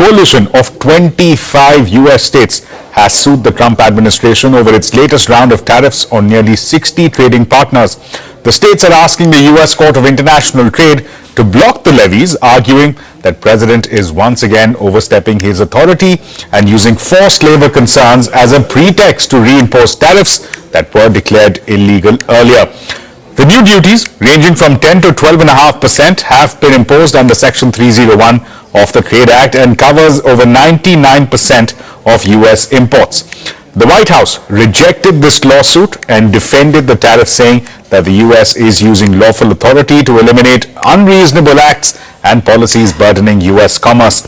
coalition of 25 U.S. states has sued the Trump administration over its latest round of tariffs on nearly 60 trading partners. The states are asking the U.S. Court of International Trade to block the levies, arguing that President is once again overstepping his authority and using forced labor concerns as a pretext to reimpose tariffs that were declared illegal earlier. The new duties, ranging from 10 to 12.5%, have been imposed under Section 301 of the Trade Act and covers over 99% of U.S. imports. The White House rejected this lawsuit and defended the tariff, saying that the U.S. is using lawful authority to eliminate unreasonable acts and policies burdening U.S. commerce.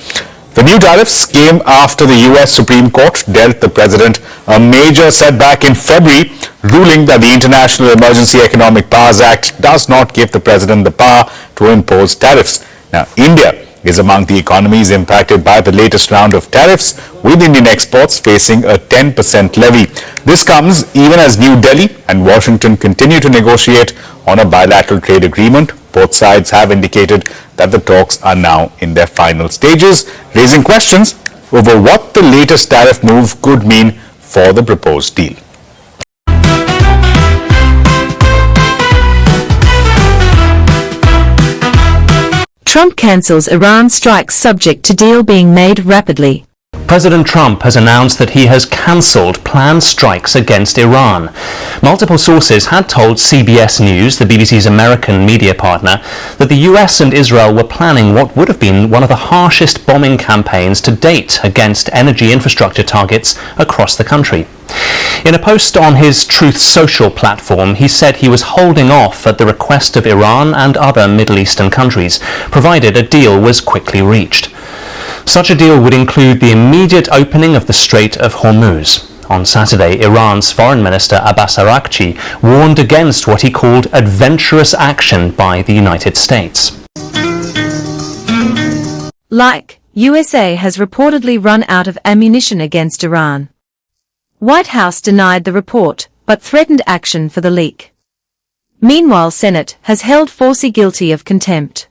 The new tariffs came after the U.S. Supreme Court dealt the president a major setback in February, ruling that the International Emergency Economic Powers Act does not give the president the power to impose tariffs. Now, India is among the economies impacted by the latest round of tariffs, with Indian exports facing a 10% levy. This comes even as New Delhi and Washington continue to negotiate on a bilateral trade agreement. Both sides have indicated that the talks are now in their final stages, raising questions over what the latest tariff move could mean for the proposed deal. Trump cancels Iran strikes subject to deal being made rapidly. President Trump has announced that he has cancelled planned strikes against Iran. Multiple sources had told CBS News, the BBC's American media partner, that the US and Israel were planning what would have been one of the harshest bombing campaigns to date against energy infrastructure targets across the country. In a post on his Truth Social platform, he said he was holding off at the request of Iran and other Middle Eastern countries, provided a deal was quickly reached. Such a deal would include the immediate opening of the Strait of Hormuz. On Saturday, Iran's Foreign Minister Abbas Araghchi warned against what he called adventurous action by the United States. USA has reportedly run out of ammunition against Iran. White House denied the report, but threatened action for the leak. Meanwhile, Senate has held Forsey guilty of contempt.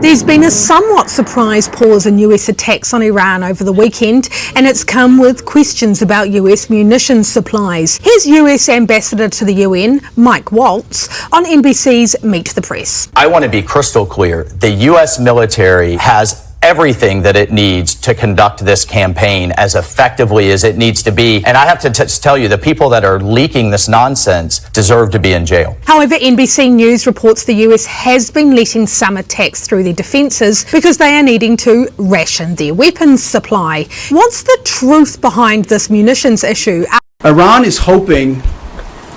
There's been a somewhat surprise pause in US attacks on Iran over the weekend, and it's come with questions about US munitions supplies. Here's US Ambassador to the UN, Mike Waltz, on NBC's Meet the Press. I want to be crystal clear. The US military has everything that it needs to conduct this campaign as effectively as it needs to be. And I have to tell you, the people that are leaking this nonsense deserve to be in jail. However, NBC News reports the US has been letting some attacks through their defences because they are needing to ration their weapons supply. What's the truth behind this munitions issue? Iran is hoping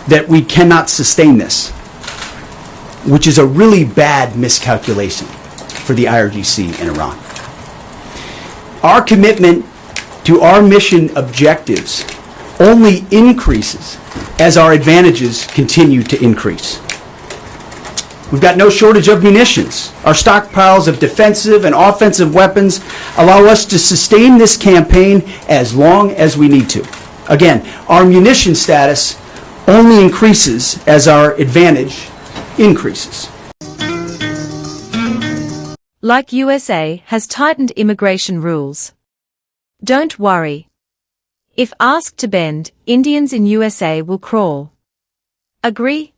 that we cannot sustain this, which is a really bad miscalculation for the IRGC in Iran. Our commitment to our mission objectives only increases as our advantages continue to increase. We've got no shortage of munitions. Our stockpiles of defensive and offensive weapons allow us to sustain this campaign as long as we need to. Again, our munition status only increases as our advantage increases. USA has tightened immigration rules. Don't worry. If asked to bend, Indians in USA will crawl. Agree?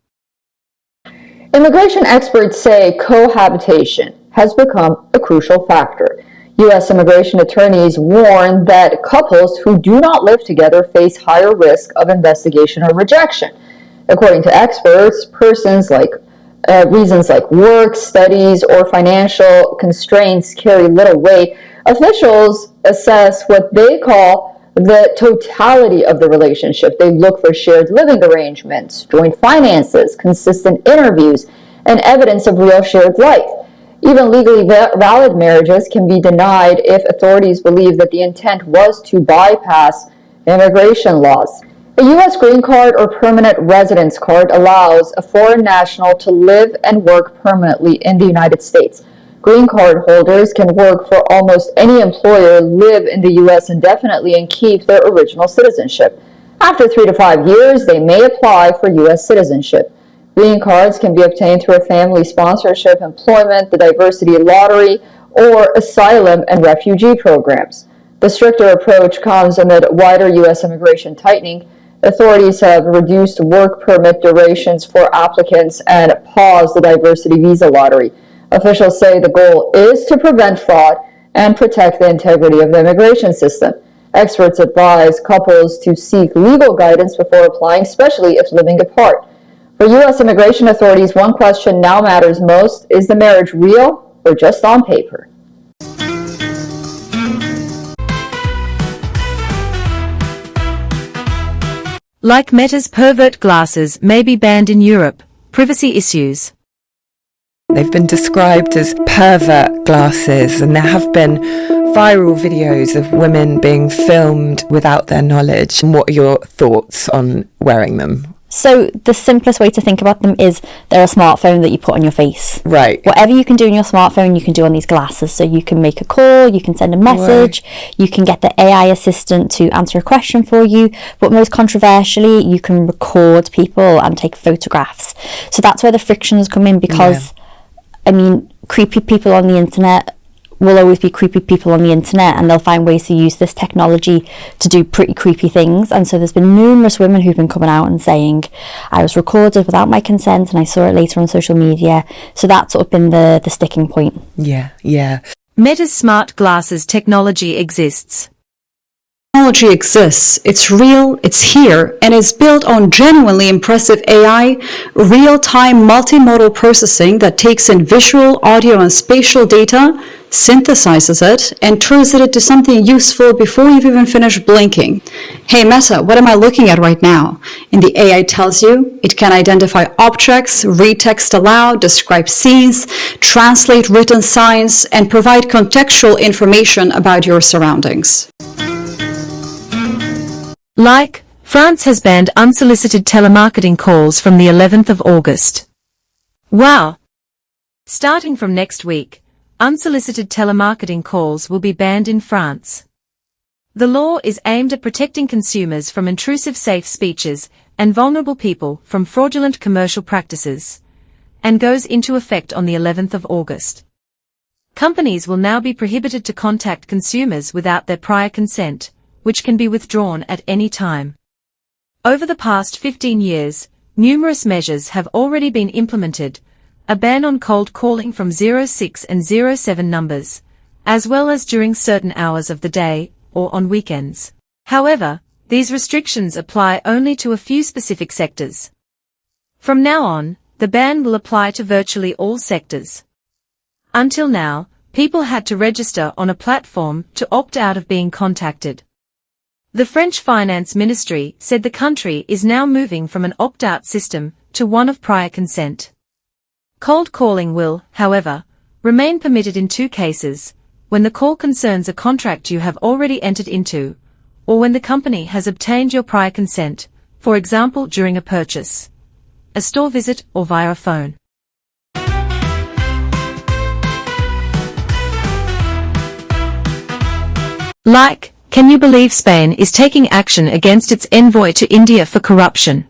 Immigration experts say cohabitation has become a crucial factor. U.S. immigration attorneys warn that couples who do not live together face higher risk of investigation or rejection. According to experts, reasons like work, studies, or financial constraints carry little weight. Officials assess what they call the totality of the relationship. They look for shared living arrangements, joint finances, consistent interviews, and evidence of real shared life. Even legally valid marriages can be denied if authorities believe that the intent was to bypass immigration laws. A U.S. green card or permanent residence card allows a foreign national to live and work permanently in the United States. Green card holders can work for almost any employer, live in the U.S. indefinitely, and keep their original citizenship. After 3 to 5 years, they may apply for U.S. citizenship. Green cards can be obtained through a family sponsorship, employment, the diversity lottery, or asylum and refugee programs. The stricter approach comes amid wider U.S. immigration tightening. Authorities have reduced work permit durations for applicants and paused the diversity visa lottery. Officials say the goal is to prevent fraud and protect the integrity of the immigration system. Experts advise couples to seek legal guidance before applying, especially if living apart. For U.S. immigration authorities, one question now matters most: is the marriage real or just on paper? Like Meta's pervert glasses may be banned in Europe, privacy issues. They've been described as pervert glasses, and there have been viral videos of women being filmed without their knowledge. What are your thoughts on wearing them? So the simplest way to think about them is they're a smartphone that you put on your face. Right. Whatever you can do on your smartphone, you can do on these glasses. So you can make a call, you can send a message, you can get the AI assistant to answer a question for you. But most controversially, you can record people and take photographs. So that's where the frictions come in, because, I mean, creepy people on the internet will always be creepy people on the internet, and they'll find ways to use this technology to do pretty creepy things. And so there's been numerous women who've been coming out and saying, I was recorded without my consent and I saw it later on social media. So that's sort of been the sticking point. Yeah. Meta's smart glasses technology exists. Technology exists, it's real, it's here, and it's built on genuinely impressive AI, real-time multimodal processing that takes in visual, audio, and spatial data, synthesizes it, and turns it into something useful before you've even finished blinking. Hey Meta, what am I looking at right now? And the AI tells you. It can identify objects, read text aloud, describe scenes, translate written signs, and provide contextual information about your surroundings. Like, France has banned unsolicited telemarketing calls from the 11th of August. Wow! Starting from next week, unsolicited telemarketing calls will be banned in France. The law is aimed at protecting consumers from intrusive safe speeches and vulnerable people from fraudulent commercial practices, and goes into effect on the 11th of August. Companies will now be prohibited to contact consumers without their prior consent, which can be withdrawn at any time. Over the past 15 years, numerous measures have already been implemented: a ban on cold calling from 06 and 07 numbers, as well as during certain hours of the day or on weekends. However, these restrictions apply only to a few specific sectors. From now on, the ban will apply to virtually all sectors. Until now, people had to register on a platform to opt out of being contacted. The French Finance Ministry said the country is now moving from an opt-out system to one of prior consent. Cold calling will, however, remain permitted in two cases: when the call concerns a contract you have already entered into, or when the company has obtained your prior consent, for example during a purchase, a store visit, or via a phone. Like, can you believe Spain is taking action against its envoy to India for corruption?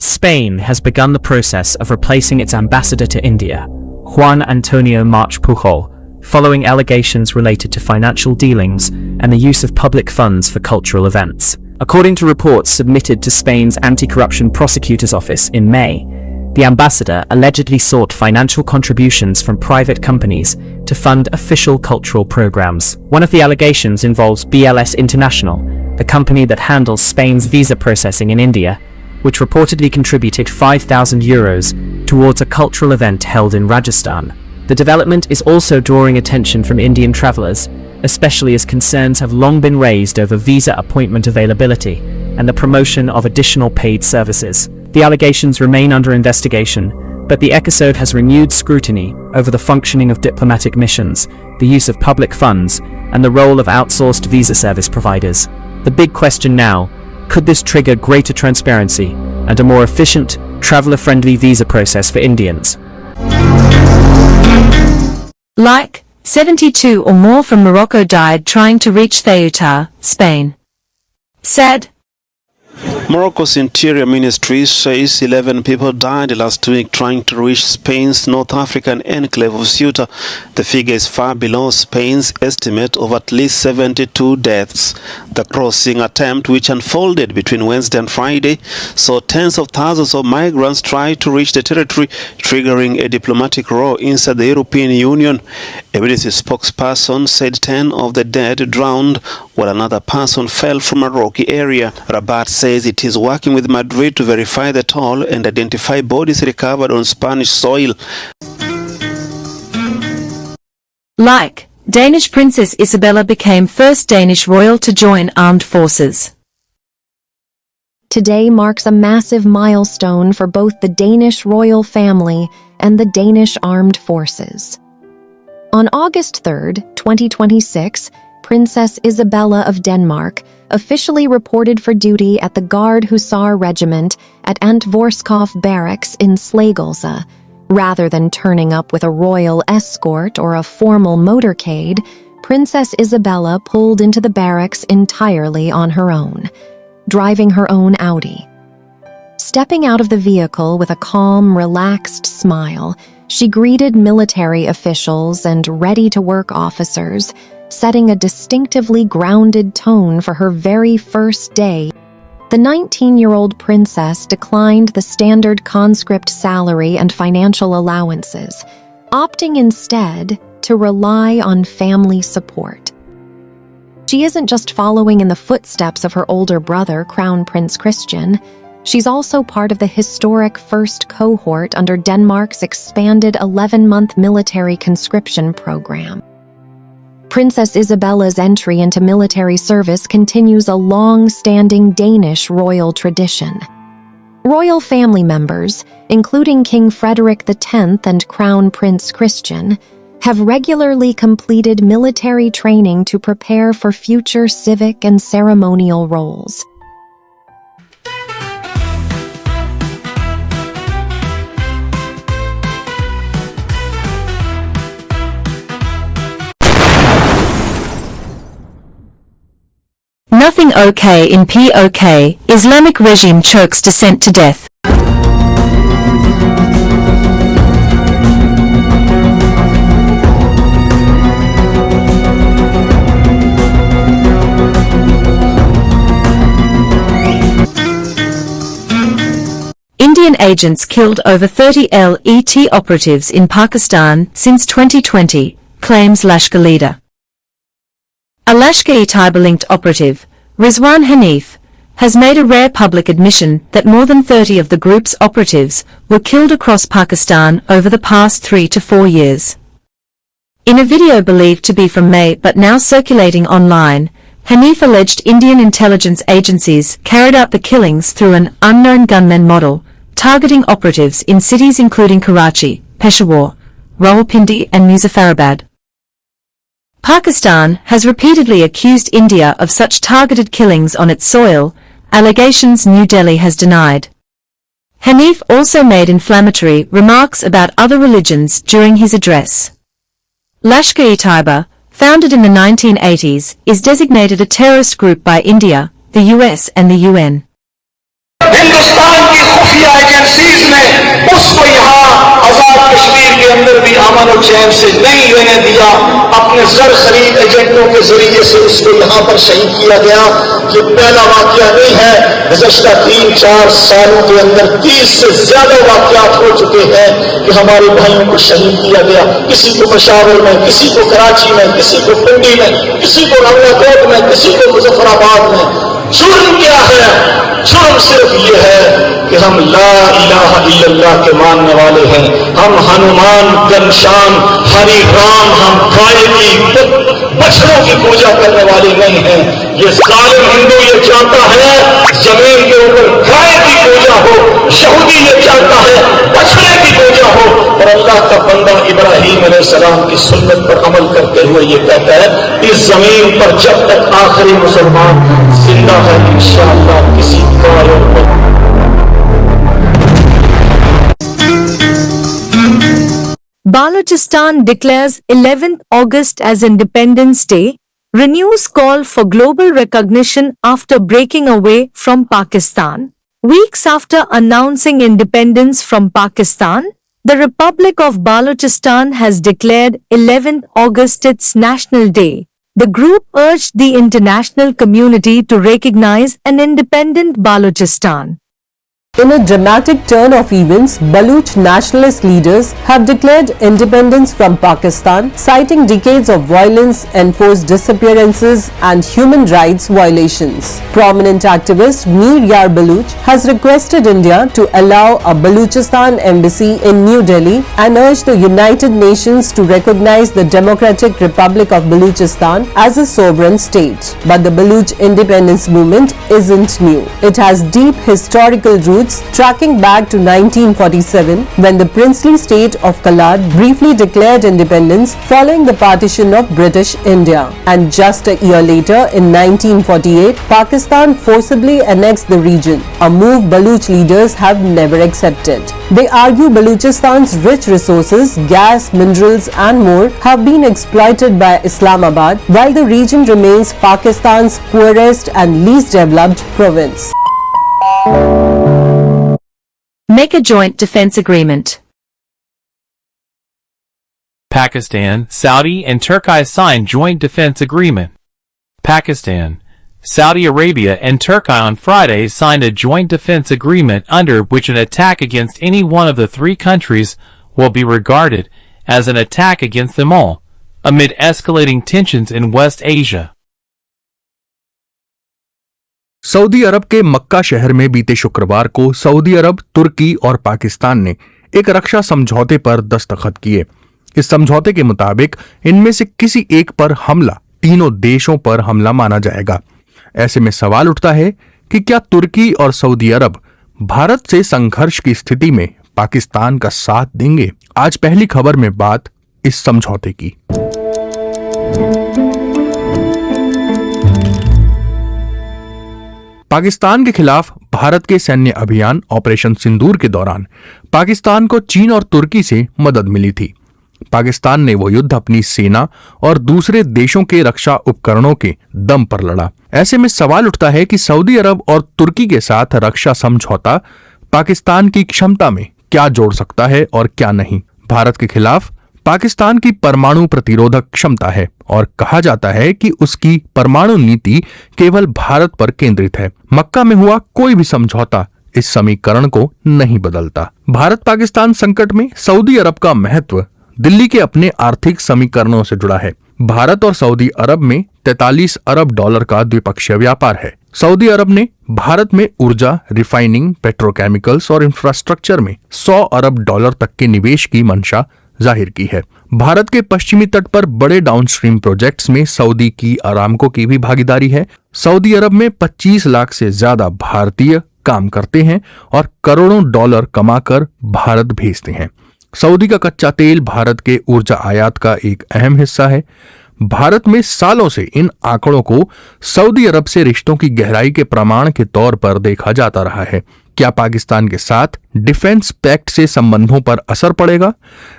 Spain has begun the process of replacing its ambassador to India, Juan Antonio March Pujol, following allegations related to financial dealings and the use of public funds for cultural events. According to reports submitted to Spain's Anti-Corruption Prosecutor's Office in May, the ambassador allegedly sought financial contributions from private companies to fund official cultural programs. One of the allegations involves BLS International, the company that handles Spain's visa processing in India, which reportedly contributed €5,000 towards a cultural event held in Rajasthan. The development is also drawing attention from Indian travelers, especially as concerns have long been raised over visa appointment availability and the promotion of additional paid services. The allegations remain under investigation, but the episode has renewed scrutiny over the functioning of diplomatic missions, the use of public funds, and the role of outsourced visa service providers. The big question now: could this trigger greater transparency and a more efficient, traveler-friendly visa process for Indians? Like, 72 or more from Morocco died trying to reach Ceuta, Spain. Sad. Morocco's Interior Ministry says 11 people died last week trying to reach Spain's North African enclave of Ceuta. The figure is far below Spain's estimate of at least 72 deaths. The crossing attempt, which unfolded between Wednesday and Friday, saw tens of thousands of migrants try to reach the territory, triggering a diplomatic row inside the European Union. A military spokesperson said 10 of the dead drowned while another person fell from a rocky area. Rabat says it is working with Madrid to verify the toll and identify bodies recovered on Spanish soil. Like, Danish Princess Isabella became first Danish royal to join armed forces. Today marks a massive milestone for both the Danish royal family and the Danish armed forces. On August 3, 2026, Princess Isabella of Denmark officially reported for duty at the Guard Hussar Regiment at Antvorskov Barracks in Slagelse. Rather than turning up with a royal escort or a formal motorcade, Princess Isabella pulled into the barracks entirely on her own, driving her own Audi. Stepping out of the vehicle with a calm, relaxed smile, she greeted military officials and ready-to-work officers, setting a distinctively grounded tone for her very first day. The 19-year-old princess declined the standard conscript salary and financial allowances, opting instead to rely on family support. She isn't just following in the footsteps of her older brother, Crown Prince Christian. She's also part of the historic first cohort under Denmark's expanded 11-month military conscription program. Princess Isabella's entry into military service continues a long-standing Danish royal tradition. Royal family members, including King Frederick X and Crown Prince Christian, have regularly completed military training to prepare for future civic and ceremonial roles. Nothing okay in POK, Islamic regime chokes dissent to death. Indian agents killed over 30 LET operatives in Pakistan since 2020, claims Lashkar leader. A Lashkar-e-Taiba-linked operative, Rizwan Hanif, has made a rare public admission that more than 30 of the group's operatives were killed across Pakistan over the past 3 to 4 years. In a video believed to be from May but now circulating online, Hanif alleged Indian intelligence agencies carried out the killings through an unknown gunmen model, targeting operatives in cities including Karachi, Peshawar, Rawalpindi and Muzaffarabad. Pakistan has repeatedly accused India of such targeted killings on its soil, allegations New Delhi has denied. Hanif also made inflammatory remarks about other religions during his address. Lashkar-e-Taiba, founded in the 1980s, is designated a terrorist group by India, the US and the UN. Hindustan की खुफिया agencies ने उसको यहाँ आजाद कश्मीर के अंदर भी अमन और चैन से नहीं रहने दिया, अपने जर खरीद एजेंटों के जरिए से उसको यहाँ पर शहीद किया गया। ये पहला वाकया नहीं है, गुज़श्ता 3-4 सालों के अंदर 30 से ज्यादा वाकयात हो चुके हैं कि हमारे भाइयों को शहीद किया गया। किसी को पेशावर में, किसी को कराची में, किसी को पिंडी में, किसी को रावलकोट में, किसी को मुजफ्फराबाद में। जुर्म क्या है? जुर्म सिर्फ ये है कि हम ला इलाहा इल्लल्लाह के मानने वाले हैं। हम हनुमान, घनश्याम, हरि राम, हम गाय की बछड़ों की पूजा करने वाले नहीं हैं। ये जालिम हिंदू ये चाहता है जमीन के ऊपर गाय की पूजा हो, यहूदी ये चाहता है बछड़े की पूजा हो, और अल्लाह का बंदा इब्राहीम अलैहिस्सलाम की सुन्नत पर अमल करते हुए ये कहता है इस जमीन पर जब तक आखिरी मुसलमान जिंदा है इंशाअल्लाह किसी गाय और Balochistan declares 11th August as Independence Day, renews call for global recognition after breaking away from Pakistan. Weeks after announcing independence from Pakistan, the Republic of Balochistan has declared 11th August its National Day. The group urged the international community to recognize an independent Balochistan. In a dramatic turn of events, Baloch nationalist leaders have declared independence from Pakistan, citing decades of violence, enforced disappearances and human rights violations. Prominent activist Mir Yar Baloch has requested India to allow a Balochistan embassy in New Delhi and urged the United Nations to recognize the Democratic Republic of Balochistan as a sovereign state. But the Baloch independence movement isn't new. It has deep historical roots tracking back to 1947 when the princely state of Kalad briefly declared independence following the partition of British India. And just a year later, in 1948, Pakistan forcibly annexed the region, a move Baloch leaders have never accepted. They argue Balochistan's rich resources, gas, minerals and more have been exploited by Islamabad, while the region remains Pakistan's poorest and least developed province. Make a joint defense agreement. Pakistan, Saudi, and Turkey signed joint defense agreement. Pakistan, Saudi Arabia, and Turkey on Friday signed a joint defense agreement under which an attack against any one of the three countries will be regarded as an attack against them all, amid escalating tensions in West Asia. Saudi Arab के Mecca शहर में बीते शुक्रवार को Saudi अरब, तुर्की और पाकिस्तान ने एक रक्षा समझौते पर दस्तखत किए। इस समझौते के मुताबिक इनमें से किसी एक पर हमला तीनों देशों पर हमला माना जाएगा। ऐसे में सवाल उठता है कि क्या तुर्की और सऊदी अरब भारत से संघर्ष की स्थिति में पाकिस्तान का साथ देंगे? आज पहली खबर में बात इस समझौते की। पाकिस्तान के खिलाफ भारत के सैन्य अभियान ऑपरेशन सिंदूर के दौरान पाकिस्तान को चीन और तुर्की से मदद मिली थी। पाकिस्तान ने वो युद्ध अपनी सेना और दूसरे देशों के रक्षा उपकरणों के दम पर लड़ा। ऐसे में सवाल उठता है कि सऊदी अरब और तुर्की के साथ रक्षा समझौता पाकिस्तान की क्षमता में क्या जोड़ सकता है और क्या नहीं। भारत के खिलाफ पाकिस्तान की परमाणु प्रतिरोधक क्षमता है और कहा जाता है कि उसकी परमाणु नीति केवल भारत पर केंद्रित है। मक्का में हुआ कोई भी समझौता इस समीकरण को नहीं बदलता। भारत पाकिस्तान संकट में सऊदी अरब का महत्व दिल्ली के अपने आर्थिक समीकरणों से जुड़ा है। भारत और सऊदी अरब में 43 अरब डॉलर का द्विपक्षीय व्यापार है। सऊदी अरब ने भारत में ऊर्जा, रिफाइनिंग, पेट्रोकेमिकल्स और इंफ्रास्ट्रक्चर में 100 अरब डॉलर तक के निवेश की मंशा जाहिर की है। भारत के पश्चिमी तट पर बड़े डाउनस्ट्रीम प्रोजेक्ट्स में सऊदी की अरामको की भी भागीदारी है। सऊदी अरब में 25 लाख से ज्यादा भारतीय काम करते हैं और करोड़ों डॉलर कमाकर भारत भेजते हैं। सऊदी का कच्चा तेल भारत के ऊर्जा आयात का एक अहम हिस्सा है। भारत में सालों से इन आंकड़ों को सऊदी अरब से रिश्तों की गहराई के प्रमाण के तौर पर देखा जाता रहा है। क्या पाकिस्तान के साथ डिफेंस पैक्ट से संबंधों पर असर पड़ेगा?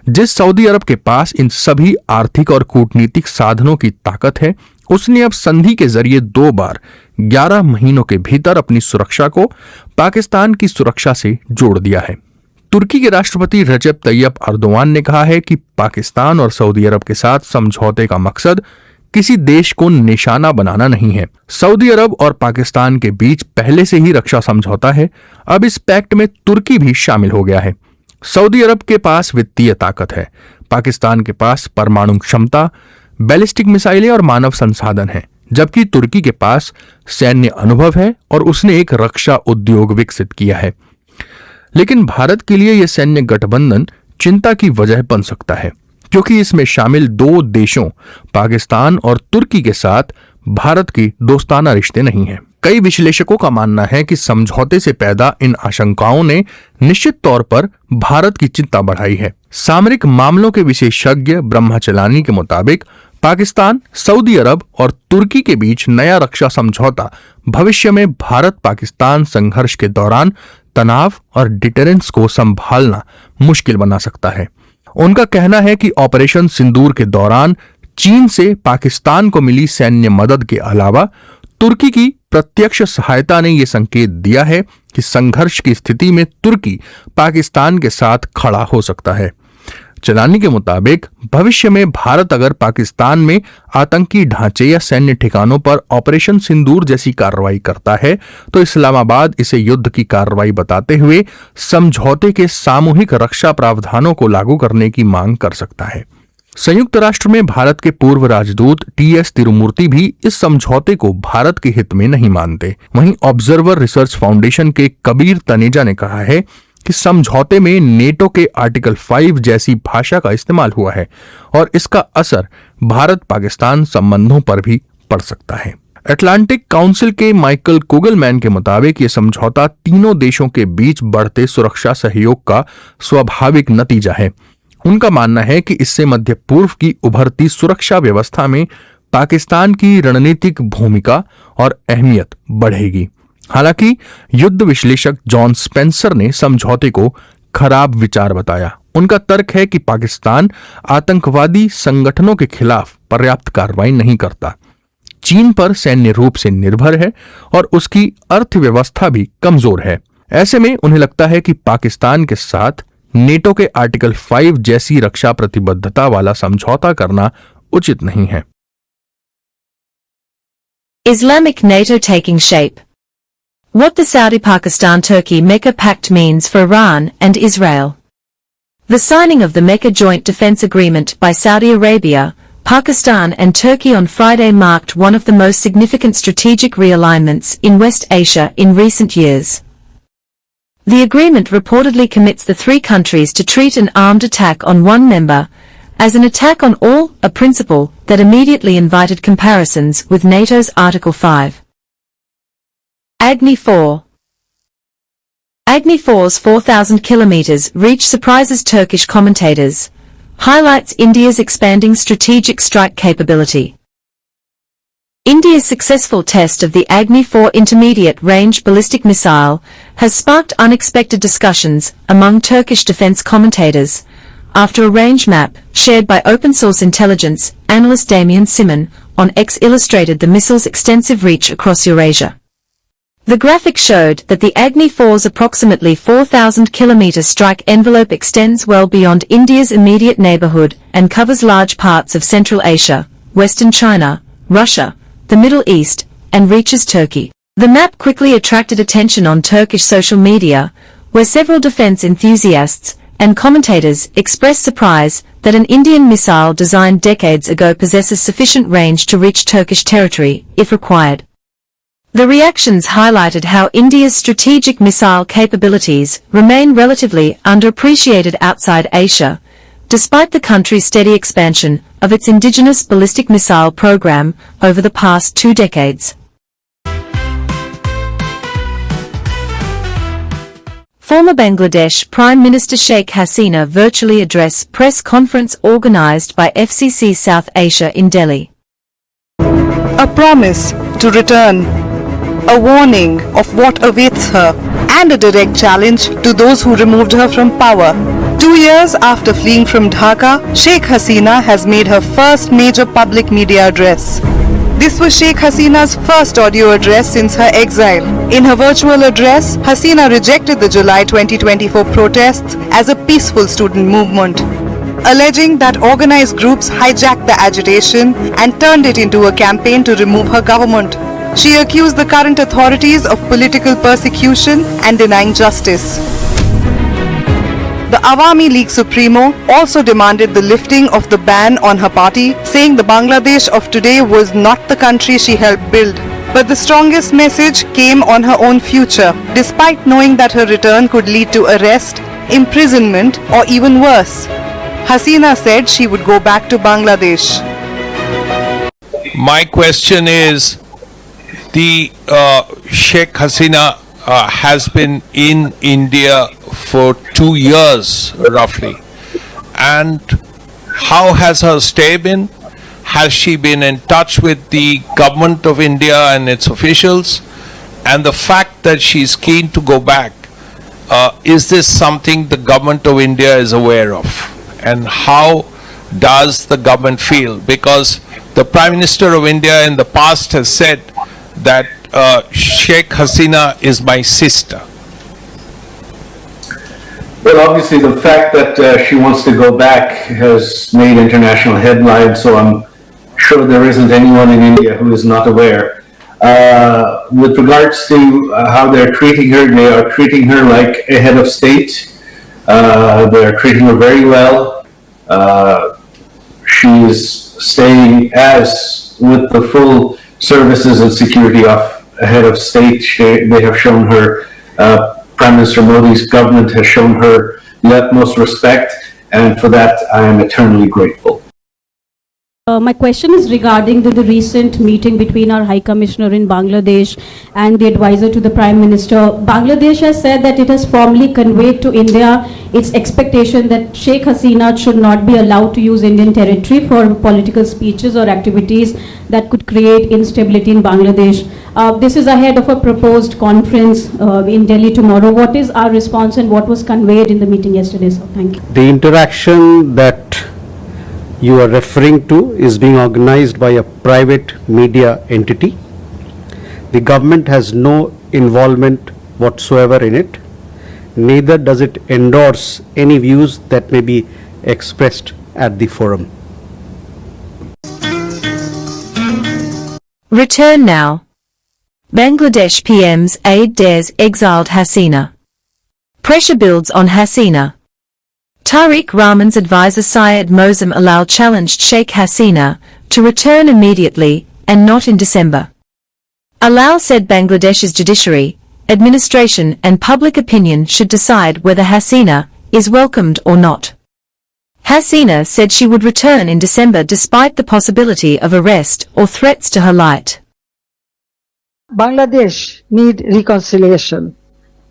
जिस सऊदी अरब के पास इन सभी आर्थिक और कूटनीतिक साधनों की ताकत है, उसने अब संधि के जरिए 2 बार 11 महीनों के भीतर अपनी सुरक्षा को पाकिस्तान की सुरक्षा से जोड़ दिया है। तुर्की के राष्ट्रपति रजब तैयब अर्दोआन ने कहा है कि पाकिस्तान और सऊदी अरब के साथ समझौते का मकसद किसी देश को निशाना बनाना नहीं है। सऊदी अरब और पाकिस्तान के बीच पहले से ही रक्षा समझौता है। अब इस पैक्ट में तुर्की भी शामिल हो गया है। सऊदी अरब के पास वित्तीय ताकत है, पाकिस्तान के पास परमाणु क्षमता, बैलिस्टिक मिसाइलें और मानव संसाधन है, जबकि तुर्की के पास सैन्य अनुभव है और उसने एक रक्षा उद्योग विकसित किया है। लेकिन भारत के लिए यह सैन्य गठबंधन चिंता की वजह बन सकता है, क्योंकि इसमें शामिल 2 देशों पाकिस्तान और तुर्की के साथ भारत के दोस्ताना रिश्ते नहीं हैं। कई विश्लेषकों का मानना है कि समझौते से पैदा इन आशंकाओं ने निश्चित तौर पर भारत की चिंता बढ़ाई है। सामरिक मामलों के विशेषज्ञ ब्रह्मचलानी के मुताबिक पाकिस्तान, सऊदी अरब और तुर्की के बीच नया रक्षा समझौता भविष्य में भारत पाकिस्तान संघर्ष के दौरान तनाव और डिटरेंस को संभालना मुश्किल बना सकता है। उनका कहना है कि ऑपरेशन सिंदूर के दौरान चीन से पाकिस्तान को मिली सैन्य मदद के अलावा तुर्की की प्रत्यक्ष सहायता ने यह संकेत दिया है कि संघर्ष की स्थिति में तुर्की पाकिस्तान के साथ खड़ा हो सकता है। चलानी के मुताबिक भविष्य में भारत अगर पाकिस्तान में आतंकी ढांचे या सैन्य ठिकानों पर ऑपरेशन सिंदूर जैसी कार्रवाई करता है तो इस्लामाबाद इसे युद्ध की कार्रवाई बताते हुए समझौते के सामूहिक रक्षा प्रावधानों को लागू करने की मांग कर सकता है। संयुक्त राष्ट्र में भारत के पूर्व राजदूत टी.एस. तिरुमूर्ति भी इस समझौते को भारत के हित में नहीं मानते। वहीं ऑब्जर्वर रिसर्च फाउंडेशन के कबीर तनेजा ने कहा है कि समझौते में नेटो के आर्टिकल 5 जैसी भाषा का इस्तेमाल हुआ है और इसका असर भारत पाकिस्तान संबंधों पर भी पड़ सकता है। अटलांटिक काउंसिल के माइकल कुगलमैन के मुताबिक ये समझौता तीनों देशों के बीच बढ़ते सुरक्षा सहयोग का स्वाभाविक नतीजा है। उनका मानना है कि इससे मध्य पूर्व की उभरती सुरक्षा व्यवस्था में पाकिस्तान की रणनीतिक भूमिका और अहमियत बढ़ेगी। हालांकि युद्ध विश्लेषक जॉन स्पेंसर ने समझौते को खराब विचार बताया। उनका तर्क है कि पाकिस्तान आतंकवादी संगठनों के खिलाफ पर्याप्त कार्रवाई नहीं करता, चीन पर सैन्य रूप से निर्भर है और उसकी अर्थव्यवस्था भी कमजोर है। ऐसे में उन्हें लगता है कि पाकिस्तान के साथ नेटो के आर्टिकल 5 जैसी रक्षा प्रतिबद्धता वाला समझौता करना उचित नहीं है। Islamic NATO taking shape. What the Saudi-Pakistan-Turkey Mecca Pact means for Iran and Israel. The signing of the Mecca Joint Defense Agreement by Saudi Arabia, Pakistan and Turkey on Friday marked one of the most significant strategic realignments in West Asia in recent years. The agreement reportedly commits the three countries to treat an armed attack on one member as an attack on all, a principle that immediately invited comparisons with NATO's Article 5. Agni 4. Agni 4's 4,000 kilometers reach surprises Turkish commentators, highlights India's expanding strategic strike capability. India's successful test of the Agni 4 intermediate-range ballistic missile has sparked unexpected discussions among Turkish defense commentators, after a range map shared by open-source intelligence analyst Damian Simon on X illustrated the missile's extensive reach across Eurasia. The graphic showed that the Agni 4's approximately 4,000 kilometer strike envelope extends well beyond India's immediate neighborhood and covers large parts of Central Asia, Western China, Russia, the Middle East, and reaches Turkey. The map quickly attracted attention on Turkish social media, where several defense enthusiasts and commentators expressed surprise that an Indian missile designed decades ago possesses sufficient range to reach Turkish territory, if required. The reactions highlighted how India's strategic missile capabilities remain relatively underappreciated outside Asia, despite the country's steady expansion of its indigenous ballistic missile program over the past 2 decades. Former Bangladesh Prime Minister Sheikh Hasina virtually addressed press conference organized by FCC South Asia in Delhi. A promise to return, a warning of what awaits her, and a direct challenge to those who removed her from power. 2 years after fleeing from Dhaka, Sheikh Hasina has made her first major public media address. This was Sheikh Hasina's first audio address since her exile. In her virtual address, Hasina rejected the July 2024 protests as a peaceful student movement, alleging that organized groups hijacked the agitation and turned it into a campaign to remove her government. She accused the current authorities of political persecution and denying justice. The Awami League Supremo also demanded the lifting of the ban on her party, saying the Bangladesh of today was not the country she helped build. But the strongest message came on her own future, despite knowing that her return could lead to arrest, imprisonment, or even worse. Hasina said she would go back to Bangladesh. My question is, the Sheikh Hasina has been in India for 2 years roughly, and how has her stay been? Has she been in touch with the government of India and its officials? And the fact that she's keen to go back, is this something the government of India is aware of? And how does the government feel? Because the Prime Minister of India in the past has said that Sheikh Hasina is my sister. Well, obviously the fact that she wants to go back has made international headlines, so I'm sure there isn't anyone in India who is not aware. With regards to how they're treating her, they are treating her like a head of state. They're treating her very well. She's staying as with the full services and security of a head of state. They have shown her, Prime Minister Modi's government has shown her the utmost respect, and for that I am eternally grateful. My question is regarding the recent meeting between our High Commissioner in Bangladesh and the advisor to the Prime Minister. Bangladesh has said that it has formally conveyed to India its expectation that Sheikh Hasina should not be allowed to use Indian territory for political speeches or activities that could create instability in Bangladesh. This is ahead of a proposed conference in Delhi tomorrow. What is our response and what was conveyed in the meeting yesterday? So, thank you. The interaction that you are referring to is being organized by a private media entity. The government has no involvement whatsoever in it. Neither does it endorse any views that may be expressed at the forum. Return now. Bangladesh PM's aide dares exiled Hasina. Pressure builds on Hasina. Tariq Rahman's advisor Syed Mosem Alal challenged Sheikh Hasina to return immediately and not in December. Alal said Bangladesh's judiciary, administration and public opinion should decide whether Hasina is welcomed or not. Hasina said she would return in December despite the possibility of arrest or threats to her life. Bangladesh needs reconciliation.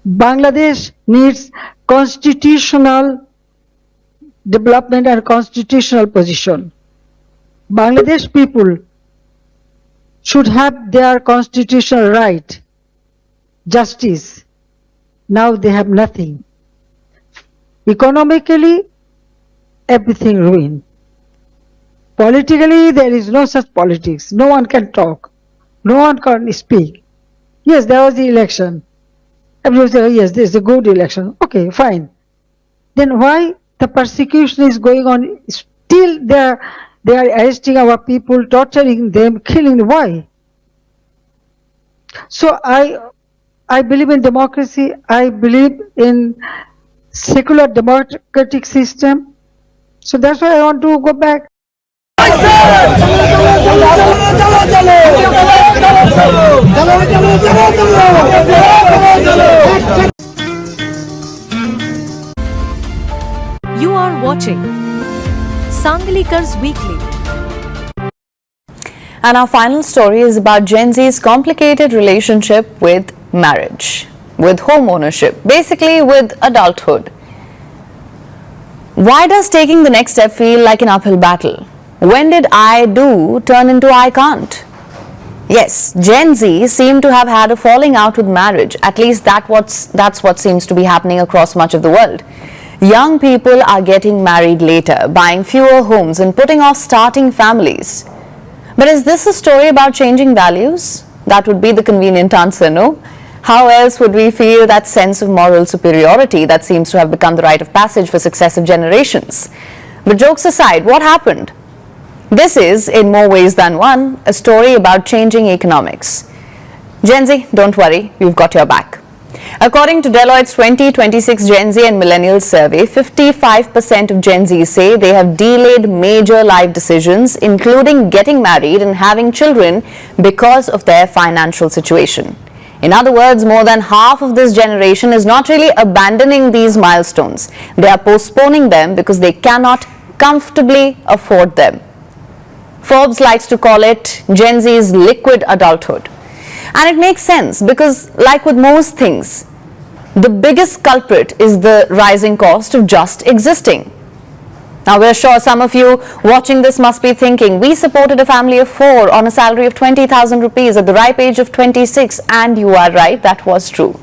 Bangladesh needs constitutional development and constitutional position. Bangladesh people should have their constitutional right, justice. Now they have nothing. Economically, everything ruined. Politically, there is no such politics. No one can talk. No one can speak. Yes, there was the election. Everyone said, yes, this is a good election. Okay, fine. Then why the persecution is going on? Still they are arresting our people, torturing them, killing them. Why? So I believe in democracy. I believe in secular democratic system. So that's why I want to go back. You are watching Sanglikar's Weekly. And our final story is about Gen Z's complicated relationship with marriage, with home ownership, basically with adulthood. Why does taking the next step feel like an uphill battle? When did I do turn into I can't? Yes, Gen Z seem to have had a falling out with marriage. At least that's what seems to be happening across much of the world. Young people are getting married later, buying fewer homes and putting off starting families. But is this a story about changing values? That would be the convenient answer, no? How else would we feel that sense of moral superiority that seems to have become the rite of passage for successive generations? But jokes aside, what happened? This is, in more ways than one, a story about changing economics. Gen Z, don't worry, you've got your back. According to Deloitte's 2026 Gen Z and Millennials survey, 55% of Gen Z say they have delayed major life decisions, including getting married and having children, because of their financial situation. In other words, more than half of this generation is not really abandoning these milestones. They are postponing them because they cannot comfortably afford them. Forbes likes to call it Gen Z's liquid adulthood. And it makes sense because, like with most things, the biggest culprit is the rising cost of just existing. Now, we're sure some of you watching this must be thinking, we supported a family of 4 on a salary of 20,000 rupees at the ripe age of 26, and you are right, that was true.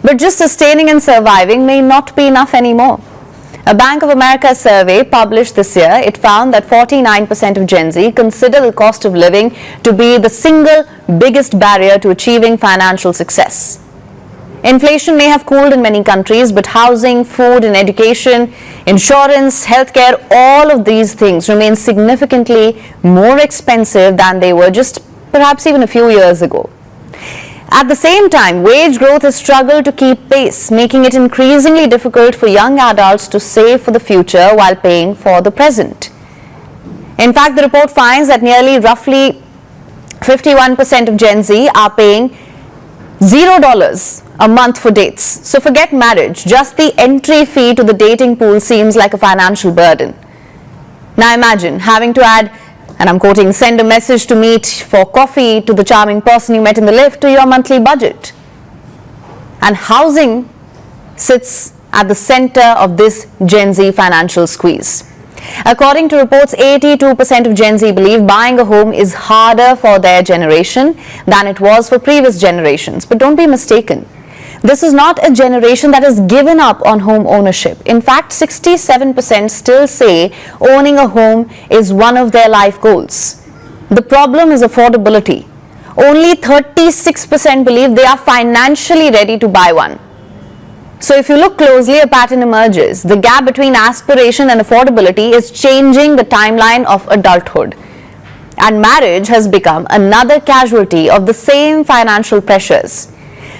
But just sustaining and surviving may not be enough anymore. A Bank of America survey published this year, it found that 49% of Gen Z consider the cost of living to be the single biggest barrier to achieving financial success. Inflation may have cooled in many countries, but housing, food and education, insurance, healthcare, all of these things remain significantly more expensive than they were just perhaps even a few years ago. At the same time, wage growth has struggled to keep pace, making it increasingly difficult for young adults to save for the future while paying for the present. In fact, the report finds that roughly 51% of Gen Z are paying $0 a month for dates. So forget marriage, just the entry fee to the dating pool seems like a financial burden. Now imagine having to add, and I'm quoting, send a message to meet for coffee to the charming person you met in the lift to your monthly budget. And housing sits at the center of this Gen Z financial squeeze. According to reports, 82% of Gen Z believe buying a home is harder for their generation than it was for previous generations. But don't be mistaken. This is not a generation that has given up on home ownership. In fact, 67% still say owning a home is one of their life goals. The problem is affordability. Only 36% believe they are financially ready to buy one. So if you look closely, a pattern emerges. The gap between aspiration and affordability is changing the timeline of adulthood. And marriage has become another casualty of the same financial pressures.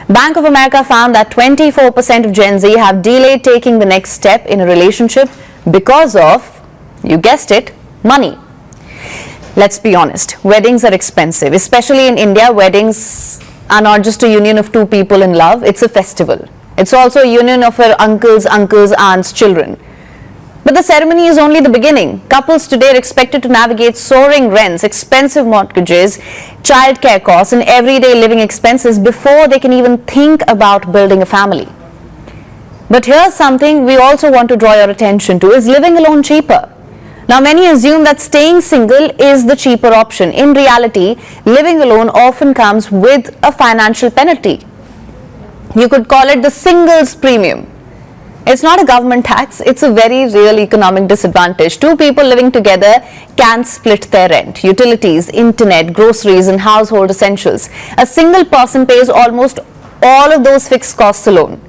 Bank of America found that 24% of Gen Z have delayed taking the next step in a relationship because of, you guessed it, money. Let's be honest, weddings are expensive. Especially in India, weddings are not just a union of two people in love, it's a festival. It's also a union of her uncles, aunts, children. But the ceremony is only the beginning. Couples today are expected to navigate soaring rents, expensive mortgages, childcare costs and everyday living expenses before they can even think about building a family. But here's something we also want to draw your attention to: is living alone cheaper? Now many assume that staying single is the cheaper option. In reality, living alone often comes with a financial penalty. You could call it the singles premium. It's not a government tax, it's a very real economic disadvantage. Two people living together can split their rent, utilities, internet, groceries and household essentials. A single person pays almost all of those fixed costs alone.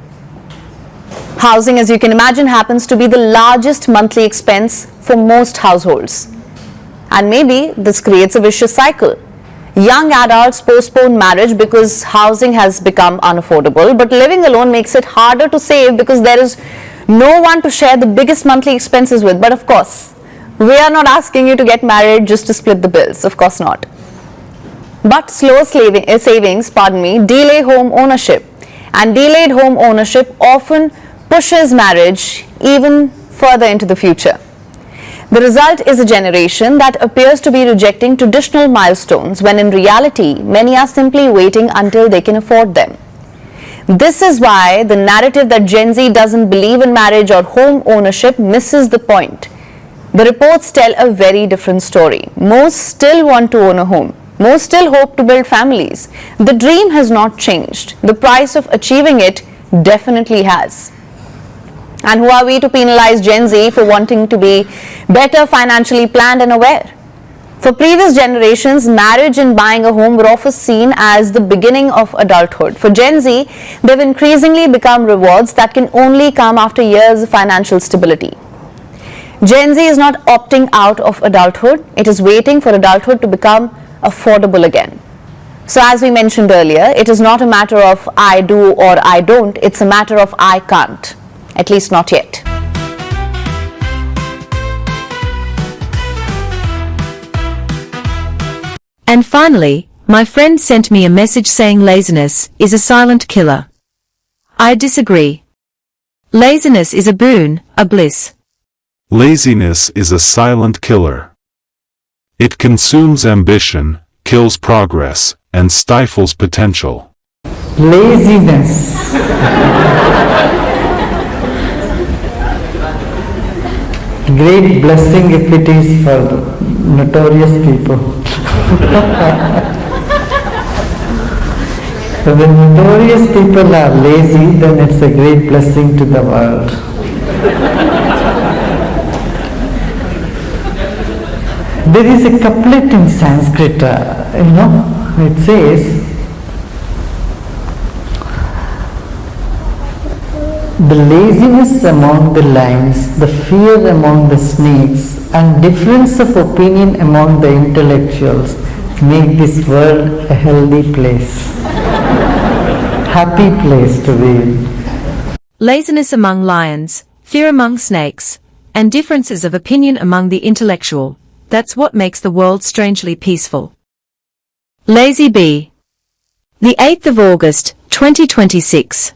Housing, as you can imagine, happens to be the largest monthly expense for most households. And maybe this creates a vicious cycle. Young adults postpone marriage because housing has become unaffordable, but living alone makes it harder to save because there is no one to share the biggest monthly expenses with. But of course, we are not asking you to get married just to split the bills, of course not. But slow savings, delay home ownership, and delayed home ownership often pushes marriage even further into the future. The result is a generation that appears to be rejecting traditional milestones when in reality, many are simply waiting until they can afford them. This is why the narrative that Gen Z doesn't believe in marriage or home ownership misses the point. The reports tell a very different story. Most still want to own a home. Most still hope to build families. The dream has not changed. The price of achieving it definitely has. And who are we to penalize Gen Z for wanting to be better financially planned and aware? For previous generations, marriage and buying a home were often seen as the beginning of adulthood. For Gen Z, they've increasingly become rewards that can only come after years of financial stability. Gen Z is not opting out of adulthood, it is waiting for adulthood to become affordable again. So as we mentioned earlier, it is not a matter of I do or I don't, it's a matter of I can't. At least not yet. And finally, my friend sent me a message saying laziness is a silent killer. I disagree. Laziness is a boon, a bliss. Laziness is a silent killer. It consumes ambition, kills progress, and stifles potential. Laziness. Great blessing if it is for notorious people. So when notorious people are lazy, then it's a great blessing to the world. There is a couplet in Sanskrit, it says, the laziness among the lions, the fear among the snakes, and difference of opinion among the intellectuals make this world a healthy place. Happy place to be in. Laziness among lions, fear among snakes, and differences of opinion among the intellectual. That's what makes the world strangely peaceful. Lazy Bee. The 8th of August, 2026.